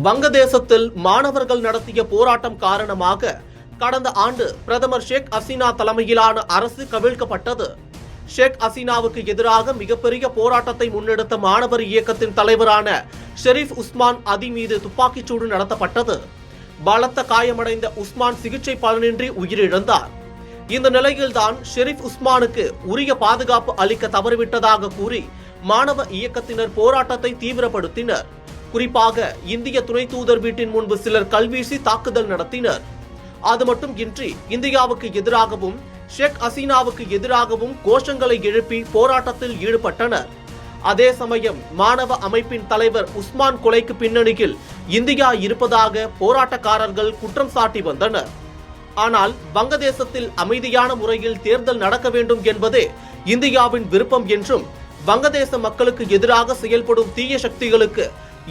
வங்கதேசத்தில் மாணவர்கள் நடத்திய போராட்டம் காரணமாக கடந்த ஆண்டு பிரதமர் ஷேக் ஹசீனா தலைமையிலான அரசு கவிழ்க்கப்பட்டது. ஷேக் ஹசீனாவுக்கு எதிராக மிகப்பெரிய போராட்டத்தை முன்னெடுத்த மாணவர் இயக்கத்தின் தலைவரான ஷெரீப் உஸ்மான் அதி மீது துப்பாக்கிச்சூடு நடத்தப்பட்டது. பலத்த காயமடைந்த உஸ்மான் சிகிச்சை பலனின்றி உயிரிழந்தார். இந்த நிலையில்தான் ஷெரீப் உஸ்மானுக்கு உரிய பாதுகாப்பு அளிக்க தவறிவிட்டதாக கூறி மாணவ இயக்கத்தினர் போராட்டத்தை தீவிரப்படுத்தினர். குறிப்பாக இந்திய துணை தூதர் வீட்டின் முன்பு சிலர் கல்வீசி தாக்குதல் நடத்தினர். அது மட்டுமின்றி இந்தியாவுக்கு எதிராகவும் ஷேக் ஹசீனாவுக்கு எதிராகவும் கோஷங்களை எழுப்பி போராட்டத்தில் ஈடுபட்டனர். அதே சமயம் மாணவ அமைப்பின் தலைவர் உஸ்மான் கொலைக்கு பின்னணியில் இந்தியா இருப்பதாக போராட்டக்காரர்கள் குற்றம் சாட்டி வந்தனர். ஆனால் வங்கதேசத்தில் அமைதியான முறையில் தேர்தல் நடக்க வேண்டும் என்பதே இந்தியாவின் விருப்பம் என்றும் வங்கதேச மக்களுக்கு எதிராக செயல்படும் தீய சக்திகளுக்கு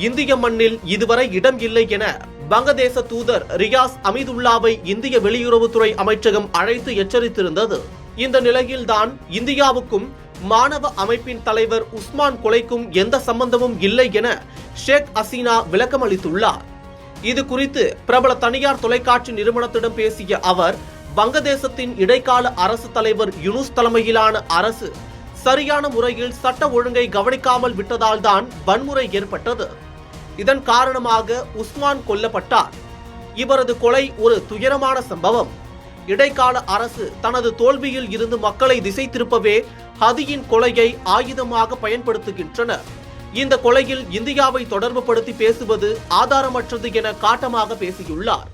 இந்திய மண்ணில் இதுவரை இடம் இல்லை என வங்கதேச தூதர் ரியாஸ் அமீதுல்லாவை இந்திய வெளியுறவுத்துறை அமைச்சகம் அழைத்து எச்சரித்திருந்தது. இந்த நிலையில்தான் இந்தியாவுக்கும் மாணவ அமைப்பின் தலைவர் உஸ்மான் கொலைக்கும் எந்த சம்பந்தமும் இல்லை என ஷேக் ஹசீனா விளக்கம் அளித்துள்ளார். இது குறித்து பிரபல தனியார் தொலைக்காட்சி நிறுவனத்திடம் பேசிய அவர், வங்கதேசத்தின் இடைக்கால அரசு தலைவர் யூனுஸ் தலைமையிலான அரசு சரியான முறையில் சட்ட ஒழுங்கை கவனிக்காமல் விட்டதால் தான் வன்முறை ஏற்பட்டது. இதன் காரணமாக உஸ்மான் கொல்லப்பட்டார். இவரது கொலை ஒரு துயரமான சம்பவம். இடைக்கால அரசு தனது தோல்வியில் இருந்து மக்களை திசை திருப்பவே ஹதியின் கொலையை ஆயுதமாக பயன்படுத்துகின்றனர். இந்த கொலையில் இந்தியாவை தொடர்புபடுத்தி பேசுவது ஆதாரமற்றது என காட்டமாக பேசியுள்ளார்.